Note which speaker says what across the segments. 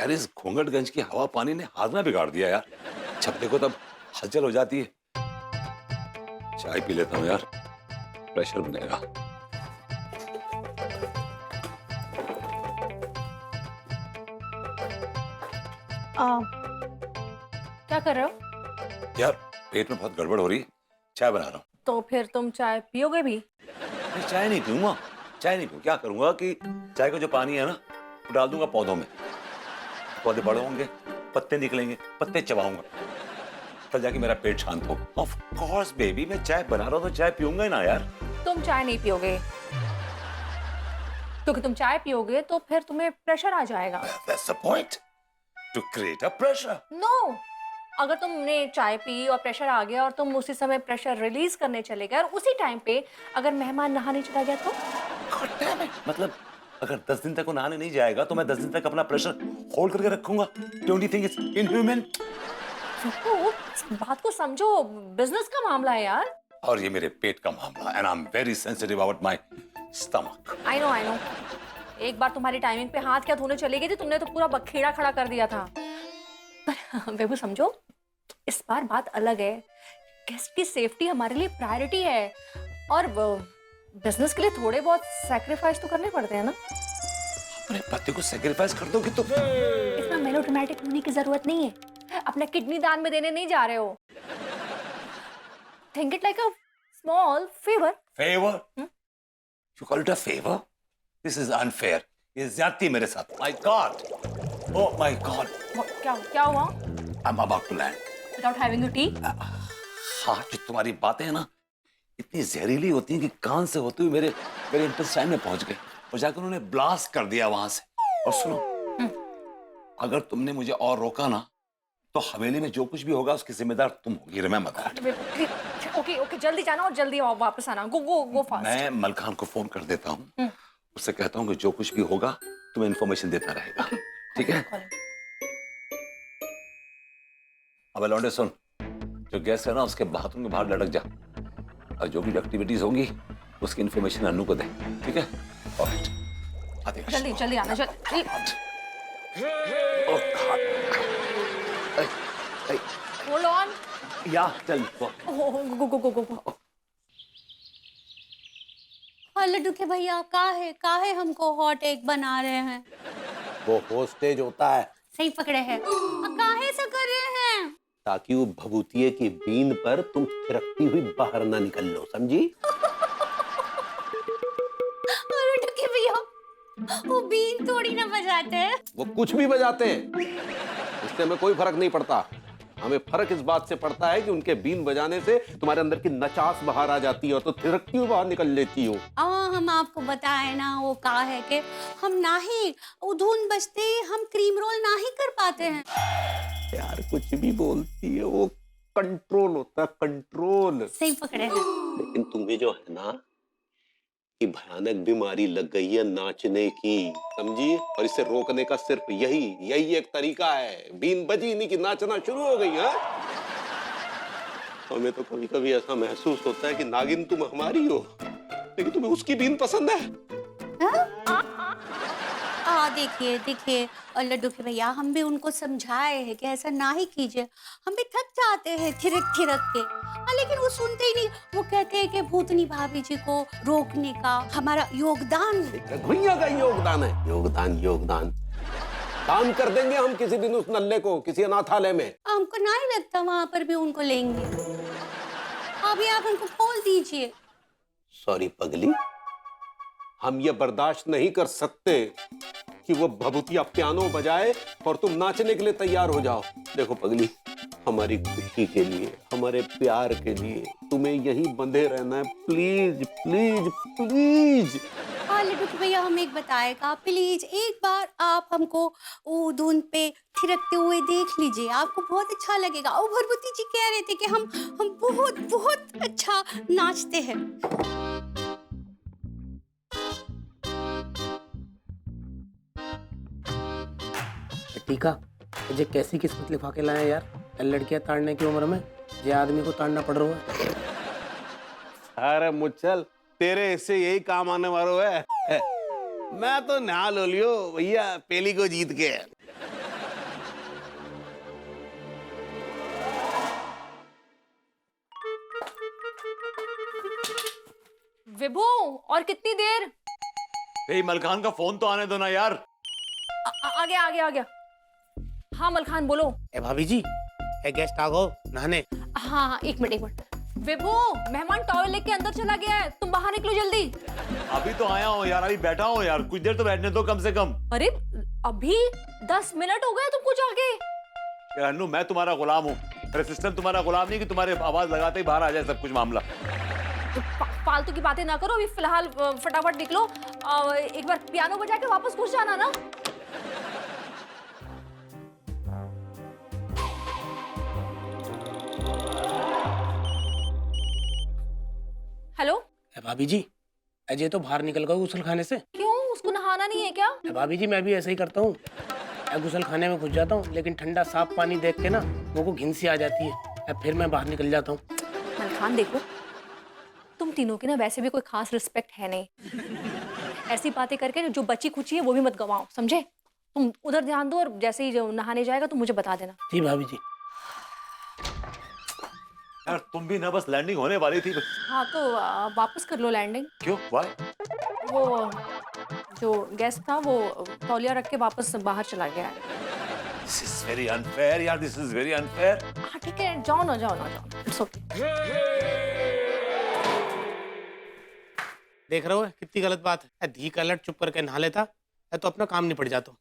Speaker 1: यार इस घूंघटगंज की हवा पानी ने हाजमा बिगाड़ दिया यार। जब देखो तब हलचल हो जाती है। चाय पी लेता हूँ यार, प्रेशर बनेगा।
Speaker 2: क्या कर रहे हो?
Speaker 1: यार पेट में बहुत गड़बड़ हो रही है, चाय बना रहा हूँ।
Speaker 2: तो फिर तुम चाय पियोगे भी?
Speaker 1: नहीं चाय नहीं पीऊंगा, चाय नहीं पीऊँ। क्या करूंगा कि चाय का जो पानी है ना वो डाल दूंगा पौधों में, पौधे बड़े होंगे, पत्ते निकलेंगे, पत्ते चबाऊंगा, तब जाके मेरा पेट शांत होगा। ऑफ कोर्स बेबी, मैं चाय बना रहा हूँ तो चाय पीऊंगा ही ना यार।
Speaker 2: तुम चाय नहीं पियोगे क्योंकि तुम चाय पियोगे तो फिर तुम्हें प्रेशर आ जाएगा।
Speaker 1: That's the point, to create a pressure.
Speaker 2: No, अगर तुमने चाय पी और प्रेशर आ गया और तुम उसी समय प्रेशर रिलीज करने चले गए और उसी टाइम पे अगर मेहमान नहाने चला गया तो?
Speaker 1: God damn it. मतलब अगर 10 दिन तक वो नहाने नहीं जाएगा तो मैं 10 दिन तक अपना प्रेशर होल्ड करके रखूंगा। Don't you think it's inhuman?
Speaker 2: रुको, इस बात को समझो, बिजनेस का मामला है यार।
Speaker 1: और ये मेरे पेट का मामला है, and I'm very sensitive about my stomach.
Speaker 2: I know I know, एक बार तुम्हारी टाइमिंग पे हाथ क्या धोने चली गई थी, तुमने तो पूरा बखेड़ा खड़ा कर दिया था। पर बेबू समझो, इस बार बात अलग है। गेस्ट की सेफ्टी हमारे लिए प्रायोरिटी है और बिजनेस के लिए थोड़े बहुत सैक्रिफाइस तो करने पड़ते हैं ना।
Speaker 1: अपने पति को सैक्रिफाइस कर दोगे तो?
Speaker 2: इतना मेलोड्रामेटिक होने की जरूरत नहीं है। अपना किडनी दान में देने नहीं जा रहे हो। Think it like a small favour.
Speaker 1: Favor? You call it a favor? This is unfair. ये ज्यादती मेरे साथ। My God! Oh my God!
Speaker 2: क्या हुआ?
Speaker 1: I'm about to land.
Speaker 2: Without having your tea?
Speaker 1: हाँ, जो तुम्हारी बातें हैं ना इतनी जहरीली होती हैं कि कान से होते हुए मेरे मेरे इंटेस्टाइन में पहुंच गए और जाकर उन्होंने ब्लास्ट कर दिया वहां से। और सुनो, अगर तुमने मुझे और रोका ना तो हवेली में जो कुछ भी होगा उसकी जिम्मेदार तुम होगी। Remember that.
Speaker 2: ओके ओके, जल्दी जाना और जल्दी वापस आना। गो गो गो फास्ट।
Speaker 1: मैं मलखान को फोन कर देता हूँ, उससे कहता हूँ कि जो कुछ भी होगा तुम्हें इन्फॉर्मेशन देता रहेगा। ठीक है? अब लौंडे सुन, जो गेस्ट है ना उसके बाथरूम के बाहर लटक जा और जो भी एक्टिविटीज होंगी उसकी इन्फॉर्मेशन अनु को दे। ठीक है? ऑलराइट, आते हैं।
Speaker 2: जल्दी जल्दी आना, जल्दी। Hold on.
Speaker 1: या चल
Speaker 2: गो गो गो गो गो।
Speaker 3: और लड्डू के भैया काहे हमको हॉट एग बना रहे हैं?
Speaker 4: वो होस्टेज होता है
Speaker 3: सही पकड़े हैं। काहे ऐसा कर रहे हैं?
Speaker 4: ताकि वो भभूतिये की बीन पर तुम थिरकती हुई बाहर ना निकल लो, समझी?
Speaker 3: और लड्डू के भैया वो बीन थोड़ी ना बजाते हैं।
Speaker 4: वो कुछ भी बजाते हैं, इससे हमें कोई फर्क नहीं पड़ता। हमें फर्क इस बात से पड़ता है कि उनके बीन बजाने से तुम्हारे अंदर की नचास बाहर आ जाती है और तो थिरकती हुई बाहर निकल लेती हो।
Speaker 3: हम आपको बताए ना, वो कहा है कि हम ना ही धुन बजते हम क्रीम रोल ना ही कर पाते हैं।
Speaker 4: यार कुछ भी बोलती है, वो कंट्रोल होता है, कंट्रोल।
Speaker 3: सही पकड़े हैं।
Speaker 4: लेकिन तुम्हें जो है ना कि भयानक बीमारी लग गई है नाचने की, समझी? और इसे रोकने का सिर्फ यही एक तरीका है। बीन बजी नहीं कि नाचना शुरू हो गई है। हमें तो कभी कभी ऐसा महसूस होता है कि नागिन तुम हमारी हो लेकिन तुम्हें उसकी बीन पसंद है।
Speaker 3: देखिए और लड्डू के भैया, हम भी उनको समझाए हैं कि ऐसा ना ही कीजिए। हम भी थक जाते हैं थिरक के। लेकिन वो सुनते ही नहीं। वो कहते हैं कि भूतनी भाभी जी को रोकने का हमारा योगदान है।
Speaker 4: भैया का योगदान है। योगदान दान कर देंगे हम किसी दिन उस नल्ले को किसी अनाथालय में।
Speaker 3: हमको नहीं लगता वहां पर भी उनको लेंगे। अभी आप उनको बोल दीजिए।
Speaker 4: सॉरी पगली, हम ये बर्दाश्त नहीं कर सकते कि वो भभूतिया पियानो बजाए और तुम नाचने के लिए तैयार हो जाओ। देखो पगली, हमारी खुशी के लिए, हमारे प्यार के लिए तुम्हें यहीं बंधे रहना है। Please please please.
Speaker 3: हाँ लड्डू के भैया, हम एक बताएगा प्लीज, एक बार आप हमको वो धुन पे थिरकते हुए देख लीजिए, आपको बहुत अच्छा लगेगा। और भरभूति जी कह रहे थे कि हम बहुत बहुत अच्छा नाचते हैं।
Speaker 5: टीका तुझे कैसी किस्मत लिखा के लाए यार, लड़कियां ताड़ने की उम्र में ये आदमी को ताड़ना पड़ रहा है।
Speaker 4: अरे मुच्छल, तेरे इससे यही काम आने वाला है। मैं तो नहा लो लियो भैया पेली को जीत के।
Speaker 2: विभू और कितनी देर?
Speaker 1: भाई मलखान का फोन तो आने दो ना यार।
Speaker 2: आ गया आ गया आ गया। हाँ मलखान बोलो।
Speaker 5: ए भाभी जी, ए गेस्ट आ गो नहाने।
Speaker 2: हाँ एक मिनट। विभू मेहमान टॉवल लेके अंदर चला गया है, तुम बाहर निकलो जल्दी।
Speaker 1: अभी तो आया हूँ यार, अभी बैठा हूँ यार, कुछ देर तो बैठने दो कम से कम।
Speaker 2: अरे अभी 10 मिनट हो गए तुमको जाके।
Speaker 1: यार अन्नू, मैं तुम्हारा गुलाम हूँ, मेरा सिस्टम तुम्हारा गुलाम नहीं कि तुम्हारे आवाज लगाते ही बाहर आ जाए सब कुछ मामला।
Speaker 2: फालतू की बातें ना करो, अभी फिलहाल फटाफट निकलो। एक बार पियानो बजा के वापस घुस जाना ना। हेलो।
Speaker 5: ए भाभी जी, अजय तो बाहर निकल गया गुसल खाने से।
Speaker 2: क्यों, उसको नहाना नहीं है क्या?
Speaker 5: ए भाभी जी, मैं भी ऐसे ही करता हूँ। गुसल खाने में घुस जाता हूँ, लेकिन ठंडा साफ पानी देख के ना मुझे को घिन सी आ जाती है। फिर मैं बाहर निकल जाता हूँ।
Speaker 2: मलखान देखो, तुम तीनों की ना वैसे भी कोई खास रिस्पेक्ट है नहीं। ऐसी बातें करके जो बची खुची है वो भी मत गवाओ, समझे? तुम उधर ध्यान दो और जैसे ही जो नहाने जाएगा तो मुझे बता देना।
Speaker 5: जी भाभी जी।
Speaker 1: यार तुम भी ना, बस लैंडिंग होने वाली थी।
Speaker 2: हाँ तो वापस कर लो लैंडिंग।
Speaker 1: क्यों, व्हाई?
Speaker 2: वो जो गेस्ट था वो तौलिया रख के वापस बाहर चला गया है।
Speaker 1: दिस इज वेरी अनफेयर यार, दिस इज वेरी अनफेयर।
Speaker 2: हाँ ठीक है, जाओ ना जाओ। It's okay.
Speaker 5: देख रहे हो कितनी गलत बात है। धी का लट चुप करके नहा लेता तो अपना काम निपट जाता।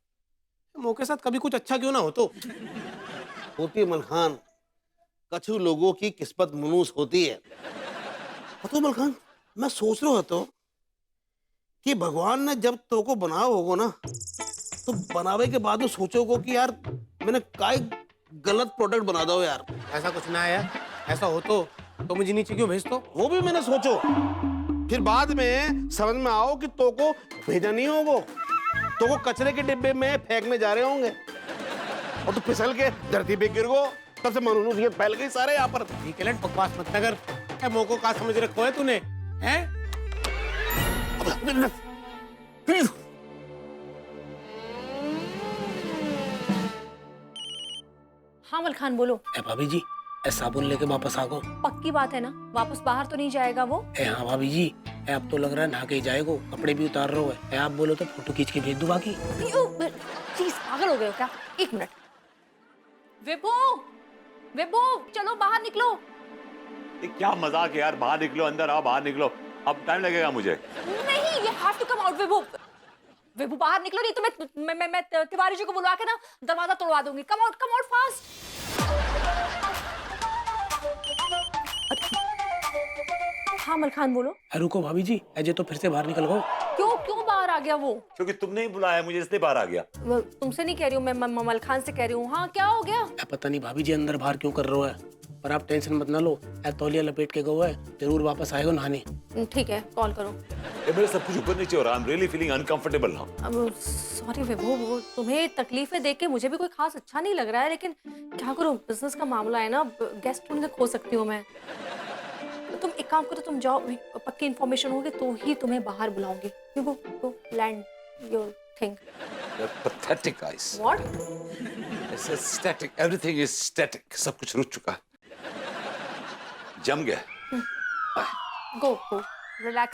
Speaker 5: मौके के साथ कभी कुछ अच्छा क्यों ना हो। तो
Speaker 4: होती है मलखान, कछु लोगों की किस्मत मनुस होती है। तो मलखान, मैं सोच रहा था कि भगवान ने जब तो को बनाया होगा ना, तो बनावे के बाद में सोचोगे कि यार मैंने काय गलत प्रोडक्ट बना दो यार।
Speaker 5: ऐसा कुछ ना है यार, ऐसा हो तो मुझे नीचे क्यों भेज दो।
Speaker 4: वो भी मैंने सोचो, फिर बाद में समझ में आओ कि तो को भेजा नहीं होगा, तो को कचरे के डिब्बे में फेंकने जा रहे होंगे और तो फिसल के धरती पे गिर गो, तब से मनुष्यत फैल गई सारे यहाँ पर।
Speaker 5: धी के लट बकवास मत कर। मौको का समझ रखो है तूने, हैं?
Speaker 2: हाँ मलखान बोलो।
Speaker 5: ए भाभी जी, साबुन लेके वापस आ गो।
Speaker 2: पक्की बात है ना, वापस बाहर तो नहीं जाएगा वो?
Speaker 5: हाँ भाभी जी, अब तो लग रहा है नहा के ही जाएगो, कपड़े भी उतार रहे हो। आप बोलो तो फोटो खींच के भेज दूं बाकी।
Speaker 2: प्लीज पागल हो गए हो क्या? एक मिनट। विभू चलो बाहर निकलो।
Speaker 1: ये क्या मजाक है यार, बाहर निकलो, अंदर आओ, बाहर निकलो, अब टाइम लगेगा मुझे।
Speaker 2: नहीं, you have to come out, विभू बाहर निकलो, नहीं तो मैं तिवारी जी को बुलवा के ना दरवाजा तोड़वा दूंगी। Come out fast. हाँ मलखान बोलो।
Speaker 5: रुको भाभी जी, अजय तो फिर से बाहर निकल गो।
Speaker 2: क्यों बाहर आ गया वो?
Speaker 1: क्योंकि तुमने ही बुलाया मुझे, इसलिए बाहर आ गया।
Speaker 2: तुमसे नहीं कह रही हूँ मैं, मलखान से कह रही हूँ। हाँ क्या हो गया?
Speaker 5: पता नहीं भाभी जी अंदर बाहर क्यों कर रहे हो है, पर आप टेंशन मत ना लो। तौलिया लपेट के गो है, जरूर वापस आएगा नहाने।
Speaker 2: ठीक है, कॉल करो।
Speaker 1: ये मेरे सब कुछ ऊपर नीचे हो रहा है, I am really feeling uncomfortable now.
Speaker 2: अब सॉरी विभू, वो तुम्हें तकलीफें देख के मुझे भी कोई खास अच्छा नहीं लग रहा है, लेकिन क्या करूँ, बिजनेस का मामला है ना, गेस्ट ढूंढने खो सकती हूँ मैं। तुम एक काम करो, तुम जाओ, पक्की इन्फॉर्मेशन होगी तो ही तुम्हें बाहर बुलाऊंगी। Go land your thing.
Speaker 1: Pathetic guys.
Speaker 2: What?
Speaker 1: It's static. Everything is static. सब कुछ रुक चुका है, जम गया।
Speaker 2: Go, relax.